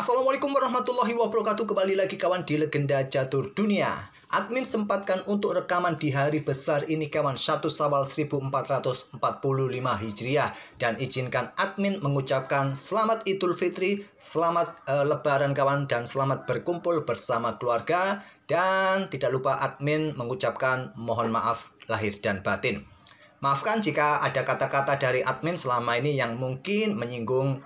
Assalamualaikum warahmatullahi wabarakatuh. Kembali lagi kawan di Legenda Catur Dunia. Admin sempatkan untuk rekaman di hari besar ini kawan, 1 Syawal 1445 Hijriah. Dan izinkan admin mengucapkan selamat Idul Fitri, selamat Lebaran kawan, dan selamat berkumpul bersama keluarga. Dan tidak lupa admin mengucapkan mohon maaf lahir dan batin. Maafkan jika ada kata-kata dari admin selama ini yang mungkin menyinggung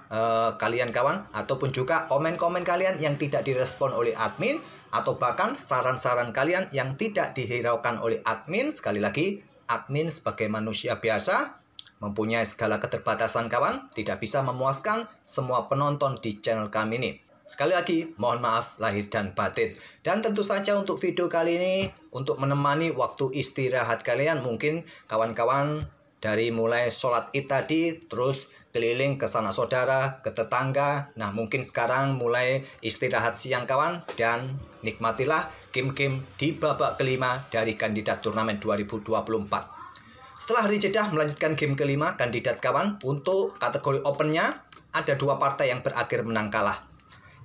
kalian kawan, ataupun juga komen-komen kalian yang tidak direspon oleh admin, atau bahkan saran-saran kalian yang tidak dihiraukan oleh admin. Sekali lagi, admin sebagai manusia biasa mempunyai segala keterbatasan kawan, tidak bisa memuaskan semua penonton di channel kami ini. Sekali lagi, mohon maaf lahir dan batin. Dan tentu saja untuk video kali ini, untuk menemani waktu istirahat kalian, mungkin kawan-kawan dari mulai sholat id tadi, terus keliling ke sanak saudara, ke tetangga. Nah, mungkin sekarang mulai istirahat siang kawan, dan nikmatilah game-game di babak kelima dari kandidat turnamen 2024. Setelah hari jeda melanjutkan game kelima kandidat kawan, untuk kategori opennya, ada dua partai yang berakhir menang kalah.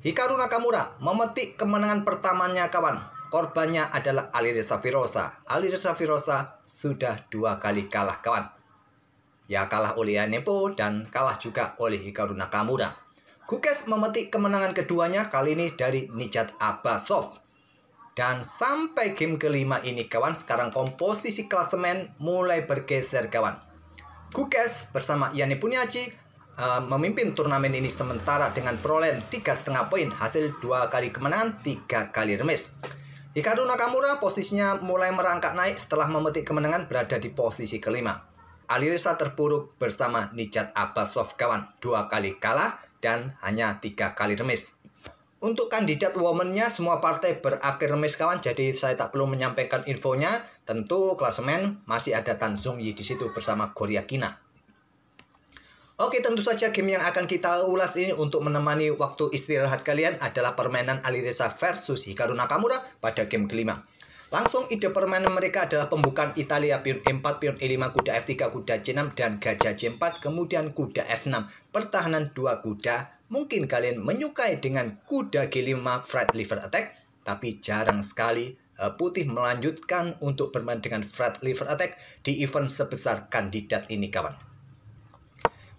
Hikaru Nakamura memetik kemenangan pertamanya kawan. Korbannya adalah Alireza Firoza. Alireza Firoza sudah 2 kali kalah kawan. Ya, kalah oleh Yanepo dan kalah juga oleh Hikaru Nakamura. Gukes memetik kemenangan keduanya kali ini dari Nijat Abbasov. Dan sampai game kelima ini kawan, sekarang komposisi klasemen mulai bergeser kawan. Gukes bersama Yane Punyachi memimpin turnamen ini sementara dengan perolehan 3,5 poin, hasil 2 kali kemenangan, 3 kali remis. Hikaru Nakamura posisinya mulai merangkak naik setelah memetik kemenangan, berada di posisi kelima. Alireza terpuruk bersama Nijat Abbasov kawan, 2 kali kalah dan hanya 3 kali remis. Untuk kandidat woman-nya semua partai berakhir remis kawan, jadi saya tak perlu menyampaikan infonya. Tentu klasemen masih ada Tan Zhongyi di situ bersama Goria Kina. Oke, tentu saja game yang akan kita ulas ini untuk menemani waktu istirahat kalian adalah permainan Alireza versus Hikaru Nakamura pada game kelima. Langsung ide permainan mereka adalah pembukaan Italia, pion E4, pion E5, kuda F3, kuda C6, dan gajah C4, kemudian kuda F6, pertahanan 2 kuda. Mungkin kalian menyukai dengan kuda G5 Fred Liver Attack, tapi jarang sekali putih melanjutkan untuk bermain dengan Fred Liver Attack di event sebesar kandidat ini kawan.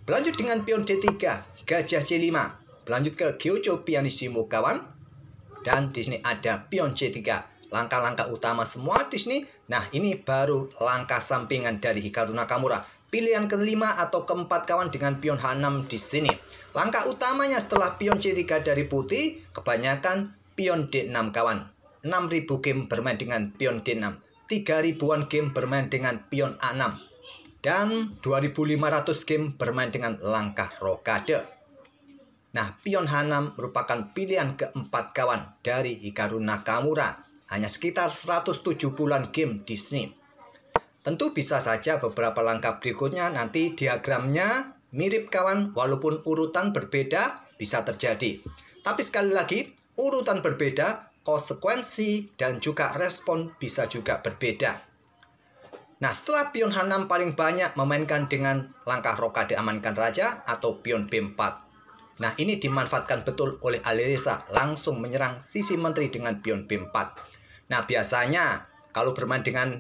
Berlanjut dengan pion D3, gajah C5, berlanjut ke Gyujo Pianissimo kawan. Dan di sini ada pion C3, langkah-langkah utama semua di sini. Nah, ini baru langkah sampingan dari Hikaru Nakamura. Pilihan kelima atau keempat kawan dengan pion H6 di sini. Langkah utamanya setelah pion C3 dari putih, kebanyakan pion D6 kawan. 6.000 game bermain dengan pion D6, 3.000-an game bermain dengan pion A6. Dan 2.500 game bermain dengan langkah rokade. Nah, pion H6 merupakan pilihan keempat kawan dari Hikaru Nakamura. Hanya sekitar 170-an game di sini. Tentu bisa saja beberapa langkah berikutnya nanti diagramnya mirip kawan, walaupun urutan berbeda bisa terjadi. Tapi sekali lagi, urutan berbeda, konsekuensi dan juga respon bisa juga berbeda. Nah, setelah pion H6 paling banyak memainkan dengan langkah rokade amankan raja atau pion B4. Nah, ini dimanfaatkan betul oleh Alireza, langsung menyerang sisi menteri dengan pion B4. Nah, biasanya kalau bermain dengan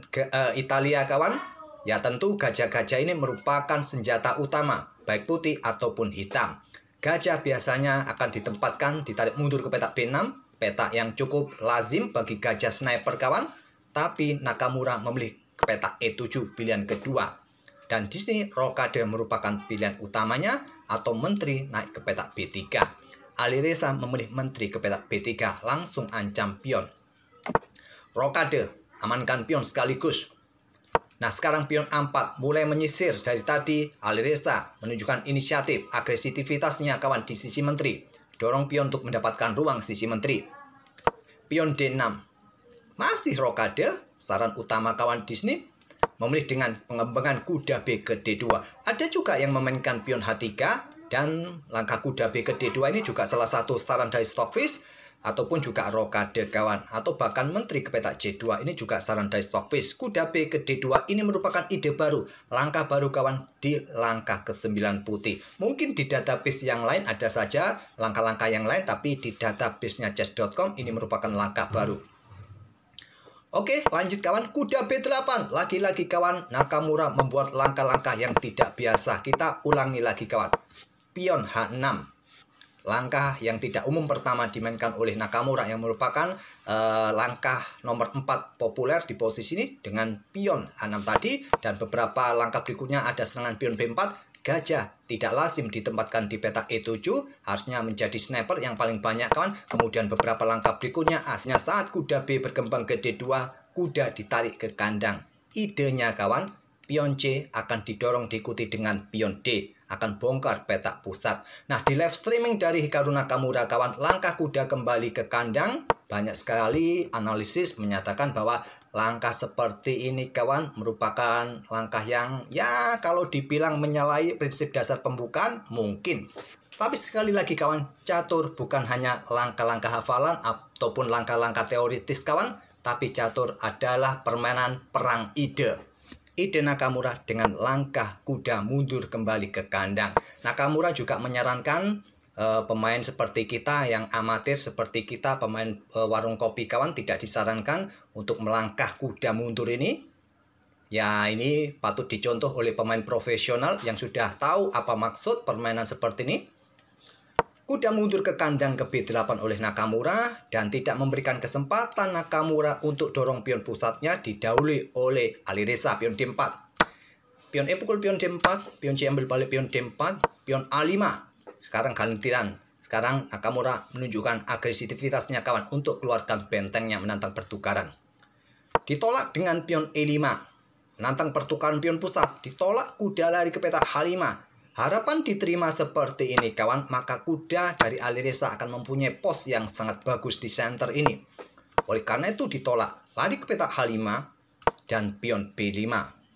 Italia kawan, ya tentu gajah-gajah ini merupakan senjata utama, baik putih ataupun hitam. Gajah biasanya akan ditempatkan ditarik mundur ke petak B6, petak yang cukup lazim bagi gajah sniper kawan, tapi Nakamura memilih ke petak E7 pilihan kedua. Dan di sini rokade merupakan pilihan utamanya atau menteri naik ke petak B3. Alireza memilih menteri ke petak B3, langsung ancam pion. Rokade, amankan pion sekaligus. Nah, sekarang pion A4 mulai menyisir dari tadi. Alireza menunjukkan inisiatif, agresivitasnya kawan di sisi menteri. Dorong pion untuk mendapatkan ruang sisi menteri. Pion D6. Masih rokade. Saran utama kawan di sini memilih dengan pengembangan kuda B ke D2. Ada juga yang memainkan pion H3 dan langkah kuda B ke D2 ini juga salah satu saran dari Stockfish. ataupun juga rokade kawan, atau bahkan menteri ke petak C2. Ini juga saran dari Stockfish. Kuda B ke D2 ini merupakan ide baru, langkah baru kawan di langkah ke-9 putih. Mungkin di database yang lain ada saja langkah-langkah yang lain, tapi di database-nya chess.com ini merupakan langkah baru. Oke, lanjut kawan. Kuda B8. Lagi-lagi kawan, Nakamura membuat langkah-langkah yang tidak biasa. Kita ulangi lagi kawan. Pion H6. Langkah yang tidak umum pertama dimainkan oleh Nakamura yang merupakan langkah nomor 4 populer di posisi ini dengan pion H6 tadi, dan beberapa langkah berikutnya ada serangan pion B4. Gajah tidak lazim ditempatkan di peta E7, harusnya menjadi sniper yang paling banyak kawan. Kemudian beberapa langkah berikutnya artinya saat kuda B berkembang ke D2, kuda ditarik ke kandang. Idenya kawan, pion C akan didorong diikuti dengan pion D, akan bongkar petak pusat. Nah, di live streaming dari Hikaru Nakamura kawan, langkah kuda kembali ke kandang. Banyak sekali analisis menyatakan bahwa langkah seperti ini kawan merupakan langkah yang ya kalau dibilang menyalahi prinsip dasar pembukaan mungkin. Tapi sekali lagi kawan, catur bukan hanya langkah-langkah hafalan ataupun langkah-langkah teoritis kawan, tapi catur adalah permainan perang ide. Ide Nakamura dengan langkah kuda mundur kembali ke kandang. Nakamura juga menyarankan pemain seperti kita yang amatir, seperti kita pemain warung kopi kawan, tidak disarankan untuk melangkah kuda mundur ini. Ya, ini patut dicontoh oleh pemain profesional yang sudah tahu apa maksud permainan seperti ini. Kuda mundur ke kandang ke B8 oleh Nakamura dan tidak memberikan kesempatan Nakamura untuk dorong pion pusatnya, didahului oleh Alireza pion D4. Pion E pukul pion D4, pion C ambil balik pion D4, pion A5. Sekarang gantian. Sekarang Nakamura menunjukkan agresivitasnya kawan untuk keluarkan bentengnya menantang pertukaran. Ditolak dengan pion E5. Menantang pertukaran pion pusat, ditolak kuda lari ke petak H5. Harapan diterima seperti ini kawan, maka kuda dari Alireza akan mempunyai pos yang sangat bagus di center ini. Oleh karena itu ditolak, lari ke petak H5 dan pion B5.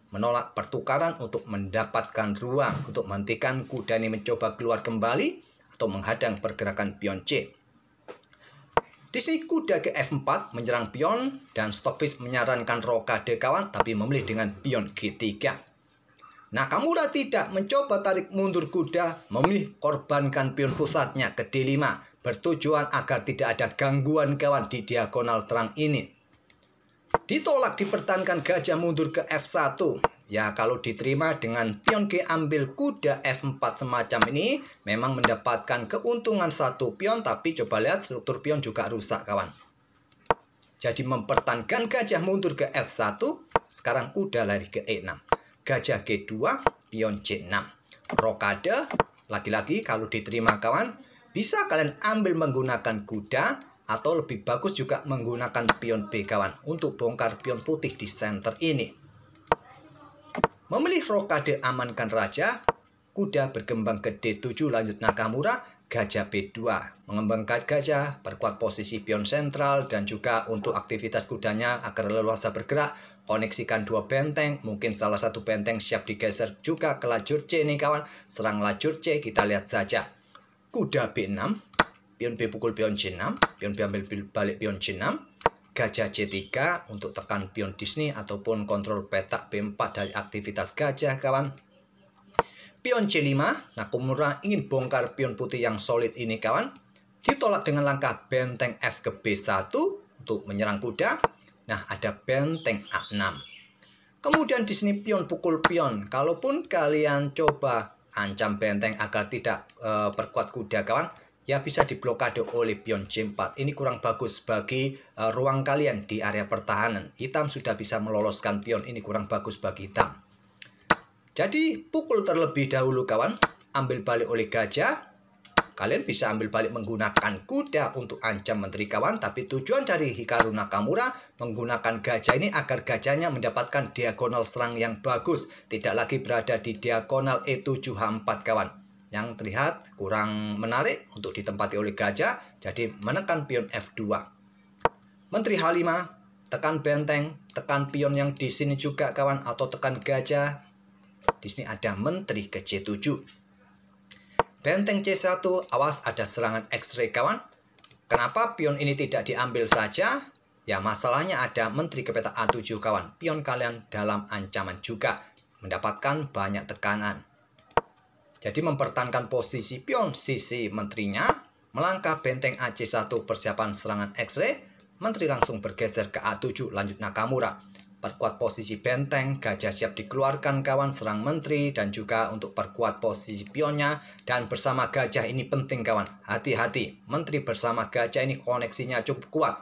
Menolak pertukaran untuk mendapatkan ruang untuk menghentikan kuda ini mencoba keluar kembali atau menghadang pergerakan pion C. Di sini kuda ke F4 menyerang pion dan Stockfish menyarankan rokade kawan, tapi memilih dengan pion G3. Nakamura tidak mencoba tarik mundur kuda, memilih korbankan pion pusatnya ke D5, bertujuan agar tidak ada gangguan kawan di diagonal terang ini. Ditolak dipertahankan gajah mundur ke F1. Ya, kalau diterima dengan pion G ambil kuda F4 semacam ini, memang mendapatkan keuntungan satu pion, tapi coba lihat struktur pion juga rusak kawan. Jadi mempertahankan gajah mundur ke F1, sekarang kuda lari ke E6. Gajah G2, pion C6. Rokade, lagi-lagi kalau diterima kawan, bisa kalian ambil menggunakan kuda, atau lebih bagus juga menggunakan pion B kawan, untuk bongkar pion putih di center ini. Memilih rokade amankan raja, kuda berkembang ke D7 lanjut Nakamura, gajah B2. Mengembangkan gajah, perkuat posisi pion sentral, dan juga untuk aktivitas kudanya agar leluasa bergerak. Koneksikan dua benteng, mungkin salah satu benteng siap digeser juga ke lajur C nih kawan. Serang lajur C, kita lihat saja. Kuda B6, pion B pukul pion C6, pion B ambil balik pion C6, gajah C3 untuk tekan pion Disney ataupun kontrol petak B4 dari aktivitas gajah kawan. Pion C5, Nakamura ingin bongkar pion putih yang solid ini kawan. Ditolak dengan langkah benteng F ke B1 untuk menyerang kuda. Nah, ada benteng A6. Kemudian di sini pion pukul pion. Kalaupun kalian coba ancam benteng agar tidak perkuat kuda kawan, ya bisa diblokade oleh pion C4. Ini kurang bagus bagi ruang kalian di area pertahanan. Hitam sudah bisa meloloskan pion, ini kurang bagus bagi hitam. Jadi pukul terlebih dahulu kawan, ambil balik oleh gajah. Kalian bisa ambil balik menggunakan kuda untuk ancam menteri kawan, tapi tujuan dari Hikaru Nakamura menggunakan gajah ini agar gajahnya mendapatkan diagonal serang yang bagus, tidak lagi berada di diagonal E7 H4 kawan. Yang terlihat kurang menarik untuk ditempati oleh gajah, jadi menekan pion F2. Menteri H5, tekan benteng, tekan pion yang di sini juga kawan, atau tekan gajah. Di sini ada menteri ke C7. Benteng C1, awas ada serangan X-ray kawan. Kenapa pion ini tidak diambil saja? Ya masalahnya ada menteri ke petak A7 kawan. Pion kalian dalam ancaman juga. Mendapatkan banyak tekanan. Jadi mempertahankan posisi pion sisi menterinya. Melangkah benteng AC1 persiapan serangan X-ray. Menteri langsung bergeser ke A7 lanjut Nakamura. Perkuat posisi benteng, gajah siap dikeluarkan kawan serang menteri dan juga untuk perkuat posisi pionnya. Dan bersama gajah ini penting kawan, hati-hati, menteri bersama gajah ini koneksinya cukup kuat.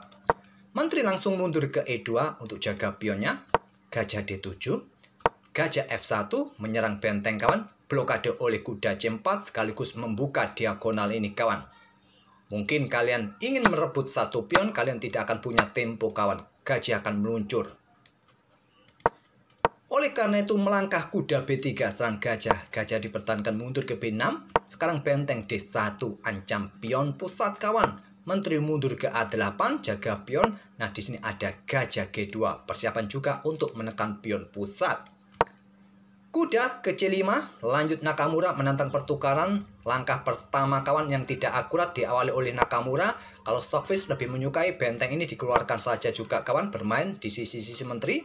Menteri langsung mundur ke E2 untuk jaga pionnya, gajah D7, gajah F1 menyerang benteng kawan, blokade oleh kuda C4 sekaligus membuka diagonal ini kawan. Mungkin kalian ingin merebut satu pion, kalian tidak akan punya tempo kawan, gajah akan meluncur. Oleh karena itu melangkah kuda B3 serang gajah. Gajah dipertahankan mundur ke B6. Sekarang benteng D1 ancam pion pusat kawan. Menteri mundur ke A8 jaga pion. Nah di sini ada gajah G2. Persiapan juga untuk menekan pion pusat. Kuda ke C5 lanjut Nakamura menantang pertukaran. Langkah pertama kawan yang tidak akurat diawali oleh Nakamura. Kalau Stockfish lebih menyukai benteng ini dikeluarkan saja juga kawan, bermain di sisi-sisi menteri.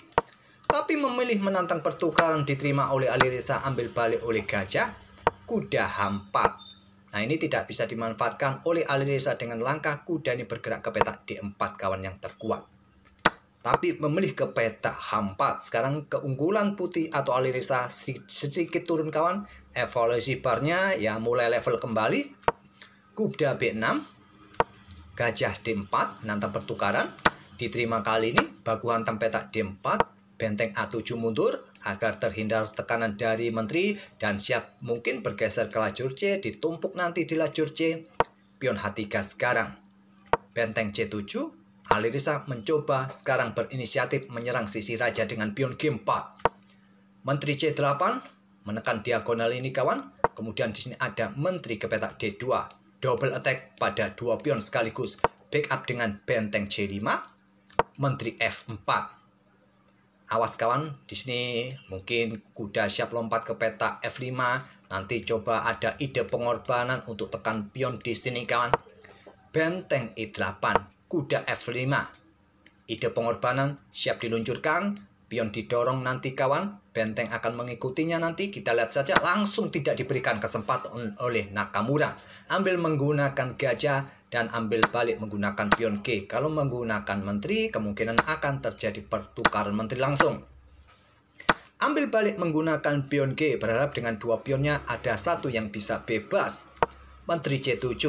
Tapi memilih menantang pertukaran diterima oleh Alireza, ambil balik oleh gajah, kuda H4. Nah ini tidak bisa dimanfaatkan oleh Alireza dengan langkah kuda ini bergerak ke petak D4 kawan yang terkuat. Tapi memilih ke petak H4. Sekarang keunggulan putih atau Alireza sedikit turun kawan. Evaluasi barnya ya mulai level kembali. Kuda B6, gajah D4, menantang pertukaran. Diterima kali ini, baku hantam petak D4. Benteng A7 mundur agar terhindar tekanan dari menteri dan siap mungkin bergeser ke lajur C, ditumpuk nanti di lajur C. Pion H3 sekarang. Benteng C7, Alireza mencoba sekarang berinisiatif menyerang sisi raja dengan pion G4. Menteri C8 menekan diagonal ini kawan. Kemudian di sini ada menteri ke petak D2. Double attack pada dua pion sekaligus. Backup dengan benteng C5. Menteri F4. Awas kawan, di sini mungkin kuda siap lompat ke petak F5. Nanti coba ada ide pengorbanan untuk tekan pion di sini kawan. Benteng E8, kuda F5. Ide pengorbanan siap diluncurkan. Pion didorong nanti kawan. Benteng akan mengikutinya nanti. Kita lihat saja, langsung tidak diberikan kesempatan oleh Nakamura. Ambil menggunakan gajah dan ambil balik menggunakan pion G. Kalau menggunakan menteri, kemungkinan akan terjadi pertukaran menteri langsung. Ambil balik menggunakan pion G, berharap dengan dua pionnya ada satu yang bisa bebas. Menteri C7.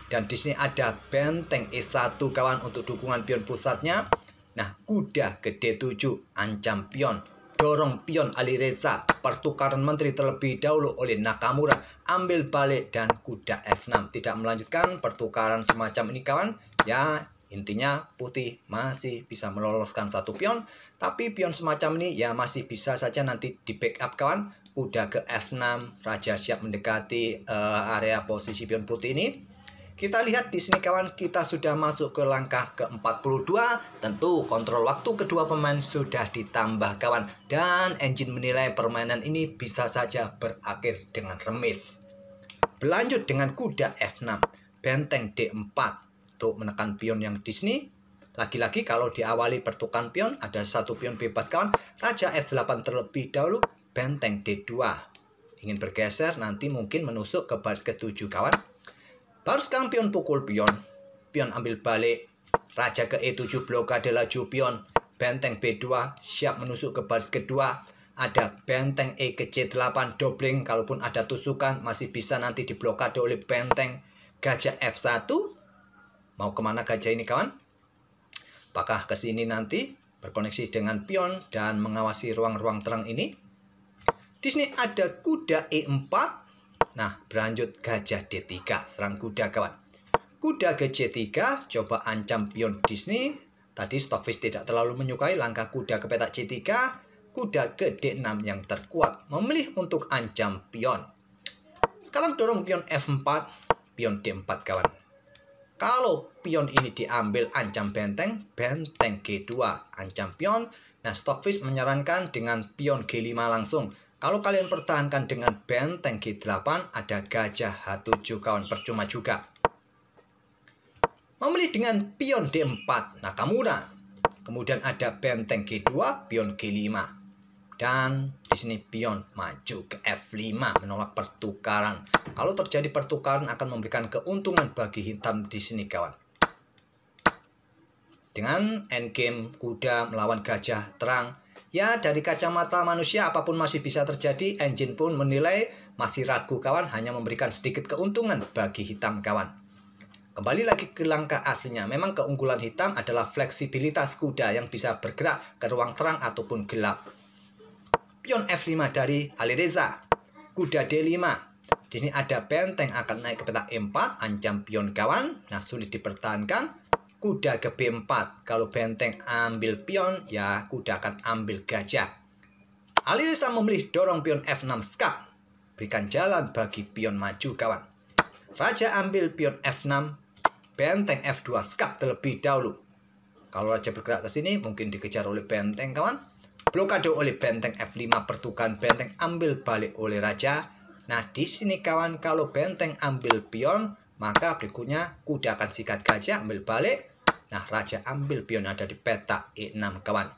Dan di sini ada benteng E1 kawan untuk dukungan pion pusatnya. Nah, kuda ke D7, ancam pion. Dorong pion Alireza, pertukaran menteri terlebih dahulu oleh Nakamura, ambil balik dan kuda F6. Tidak melanjutkan pertukaran semacam ini kawan. Ya intinya putih masih bisa meloloskan satu pion, tapi pion semacam ini ya masih bisa saja nanti di backup kawan. Kuda ke F6, raja siap mendekati area posisi pion putih ini. Kita lihat di sini kawan, kita sudah masuk ke langkah ke-42. Tentu kontrol waktu kedua pemain sudah ditambah kawan. Dan engine menilai permainan ini bisa saja berakhir dengan remis. Berlanjut dengan kuda F6. Benteng D4 untuk menekan pion yang di sini. Lagi-lagi kalau diawali pertukaran pion, ada satu pion bebas kawan. Raja F8 terlebih dahulu. Benteng D2. Ingin bergeser, nanti mungkin menusuk ke baris ke-7 kawan. Baru sekarang pion pukul pion. Pion ambil balik. Raja ke E7 blokade laju pion. Benteng B2 siap menusuk ke baris kedua. Ada benteng E ke C8 dobling. Kalaupun ada tusukan masih bisa nanti diblokade oleh benteng. Gajah F1. Mau kemana gajah ini kawan? Apakah ke sini nanti berkoneksi dengan pion dan mengawasi ruang-ruang terang ini? Di sini ada kuda E4. Nah, berlanjut gajah D3, serang kuda kawan. Kuda ke C3, coba ancam pion di sini. Tadi Stockfish tidak terlalu menyukai langkah kuda ke petak C3. Kuda ke D6 yang terkuat, memilih untuk ancam pion. Sekarang dorong pion F4, pion D4 kawan. Kalau pion ini diambil ancam benteng, benteng G2, ancam pion. Nah, Stockfish menyarankan dengan pion G5 langsung. Kalau kalian pertahankan dengan benteng G8, ada gajah H7 kawan, percuma juga. Memilih dengan pion D4 Nakamura. Kemudian ada benteng G2, pion G5. Dan di sini pion maju ke F5 menolak pertukaran. Kalau terjadi pertukaran akan memberikan keuntungan bagi hitam di sini kawan. Dengan endgame kuda melawan gajah terang, ya dari kacamata manusia apapun masih bisa terjadi. Engine pun menilai masih ragu kawan, hanya memberikan sedikit keuntungan bagi hitam kawan. Kembali lagi ke langkah aslinya, memang keunggulan hitam adalah fleksibilitas kuda yang bisa bergerak ke ruang terang ataupun gelap. Pion F5 dari Alireza, kuda D5. Di sini ada benteng akan naik ke petak E4, ancam pion kawan. Nah, sulit dipertahankan. Kuda ke B4. Kalau benteng ambil pion, ya kuda akan ambil gajah. Alireza memilih dorong pion F6 skak. Berikan jalan bagi pion maju kawan. Raja ambil pion F6. Benteng F2 skak terlebih dahulu. Kalau raja bergerak ke sini, mungkin dikejar oleh benteng kawan. Blokade oleh benteng F5, pertukaran benteng ambil balik oleh raja. Nah, di sini kawan, kalau benteng ambil pion, maka berikutnya kuda akan sikat gajah, ambil balik. Nah, raja ambil pion ada di petak E6 kawan.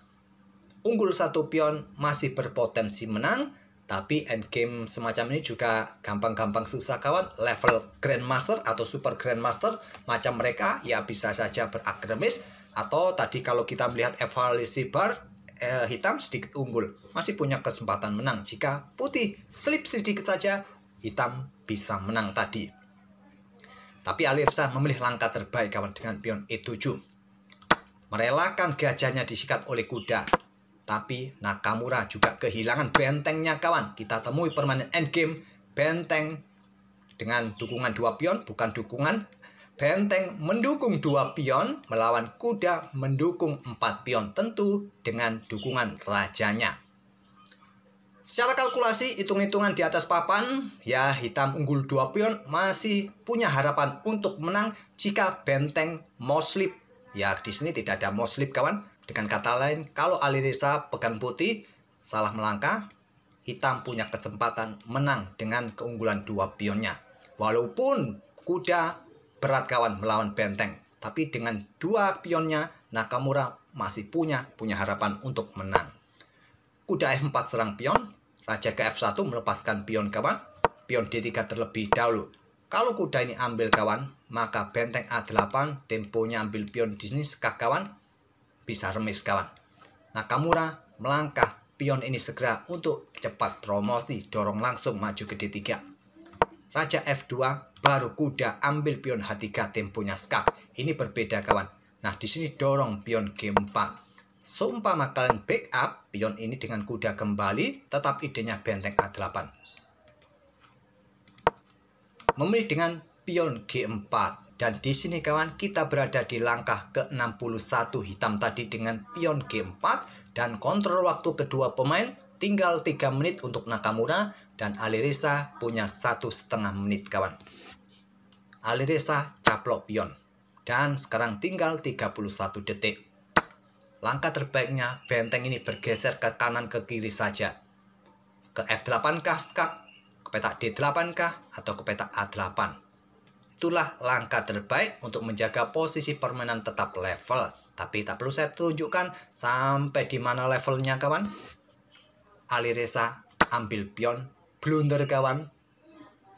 Unggul satu pion masih berpotensi menang, tapi endgame semacam ini juga gampang-gampang susah kawan. Level Grandmaster atau Super Grandmaster macam mereka ya bisa saja beragramis. Atau tadi kalau kita melihat evaluasi bar, hitam sedikit unggul, masih punya kesempatan menang. Jika putih slip sedikit saja, hitam bisa menang tadi. Tapi Alireza memilih langkah terbaik kawan dengan pion E7. Merelakan gajahnya disikat oleh kuda. Tapi Nakamura juga kehilangan bentengnya kawan. Kita temui permainan endgame benteng dengan dukungan 2 pion, bukan dukungan. Benteng mendukung 2 pion melawan kuda mendukung 4 pion, tentu dengan dukungan rajanya. Secara kalkulasi, hitung-hitungan di atas papan, ya hitam unggul 2 pion masih punya harapan untuk menang jika benteng mau slip. Ya di sini tidak ada mau slip kawan. Dengan kata lain, kalau Alireza pegang putih, salah melangkah, hitam punya kesempatan menang dengan keunggulan 2 pionnya. Walaupun kuda berat kawan melawan benteng, tapi dengan 2 pionnya, Nakamura masih punya harapan untuk menang. Kuda F4 serang pion, raja ke F1 melepaskan pion kawan, pion D3 terlebih dahulu. Kalau kuda ini ambil kawan, maka benteng A8 temponya ambil pion di sini skak kawan, bisa remis kawan. Nakamura melangkah pion ini segera untuk cepat promosi, dorong langsung maju ke D3. Raja F2 baru kuda ambil pion H3 temponya skak. Ini berbeda kawan. Nah, di sini dorong pion G4. Seumpama kalian backup pion ini dengan kuda kembali, tetap idenya benteng A8. Memilih dengan pion G4. Dan di sini kawan, kita berada di langkah ke-61 hitam tadi dengan pion G4. Dan kontrol waktu kedua pemain tinggal 3 menit untuk Nakamura. Dan Alireza punya 1,5 menit kawan. Alireza caplok pion. Dan sekarang tinggal 31 detik. Langkah terbaiknya benteng ini bergeser ke kanan ke kiri saja. Ke F8 kah skak? Ke petak D8 kah? Atau ke petak A8? Itulah langkah terbaik untuk menjaga posisi permainan tetap level. Tapi tak perlu saya tunjukkan sampai di mana levelnya kawan. Alireza ambil pion, blunder kawan.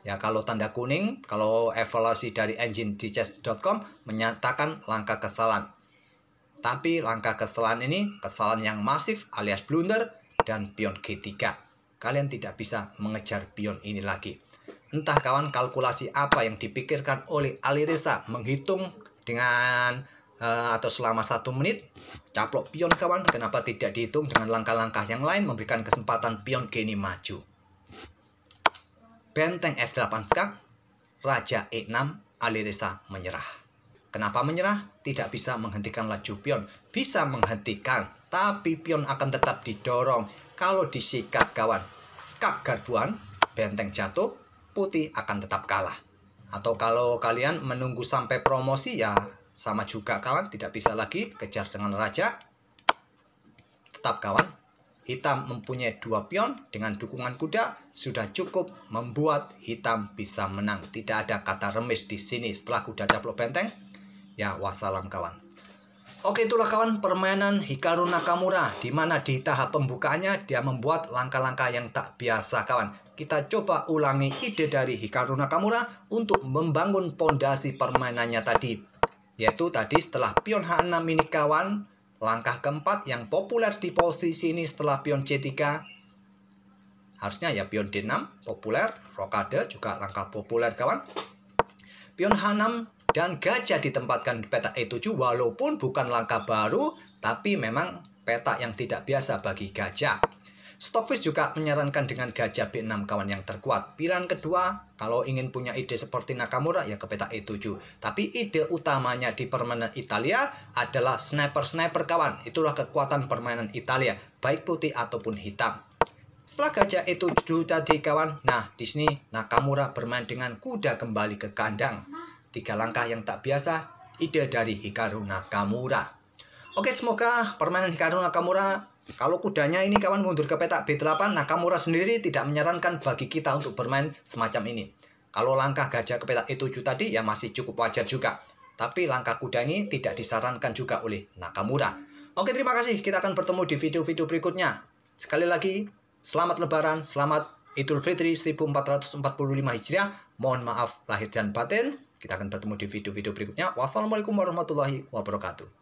Ya kalau tanda kuning, kalau evaluasi dari engine di chess.com menyatakan langkah kesalahan. Tapi langkah kesalahan ini kesalahan yang masif alias blunder dan pion G3. Kalian tidak bisa mengejar pion ini lagi. Entah kawan kalkulasi apa yang dipikirkan oleh Alireza menghitung dengan atau selama 1 menit caplok pion kawan. Kenapa tidak dihitung dengan langkah-langkah yang lain memberikan kesempatan pion G ini maju. Benteng F8 skak, raja E6, Alireza menyerah. Kenapa menyerah? Tidak bisa menghentikan laju pion. Bisa menghentikan, tapi pion akan tetap didorong. Kalau disikat kawan, skak garbuan, benteng jatuh, putih akan tetap kalah. Atau kalau kalian menunggu sampai promosi ya sama juga kawan, tidak bisa lagi kejar dengan raja. Tetap kawan, hitam mempunyai 2 pion dengan dukungan kuda sudah cukup membuat hitam bisa menang. Tidak ada kata remis di sini setelah kuda caplok benteng. Ya, wassalam kawan. Oke, itulah kawan permainan Hikaru Nakamura, di mana di tahap pembukaannya dia membuat langkah-langkah yang tak biasa kawan. Kita coba ulangi ide dari Hikaru Nakamura untuk membangun pondasi permainannya tadi. Yaitu tadi setelah pion H6 ini kawan, langkah keempat yang populer di posisi ini setelah pion C3. Harusnya ya pion D6 populer, rokade juga langkah populer kawan. Pion H6 dan gajah ditempatkan di petak E7 walaupun bukan langkah baru, tapi memang petak yang tidak biasa bagi gajah. Stockfish juga menyarankan dengan gajah B6 kawan yang terkuat. Pilihan kedua, kalau ingin punya ide seperti Nakamura ya ke petak E7. Tapi ide utamanya di permainan Italia adalah sniper-sniper kawan. Itulah kekuatan permainan Italia, baik putih ataupun hitam. Setelah gajah E7 tadi kawan, nah di sini Nakamura bermain dengan kuda kembali ke kandang. 3 langkah yang tak biasa, ide dari Hikaru Nakamura. Oke, semoga permainan Hikaru Nakamura, kalau kudanya ini kawan mundur ke petak B8, Nakamura sendiri tidak menyarankan bagi kita untuk bermain semacam ini. Kalau langkah gajah ke petak E7 tadi ya masih cukup wajar juga. Tapi langkah kuda ini tidak disarankan juga oleh Nakamura. Oke, terima kasih. Kita akan bertemu di video-video berikutnya. Sekali lagi, selamat Lebaran, selamat Idul Fitri 1445 Hijriah. Mohon maaf lahir dan batin. Kita akan bertemu di video-video berikutnya. Wassalamualaikum warahmatullahi wabarakatuh.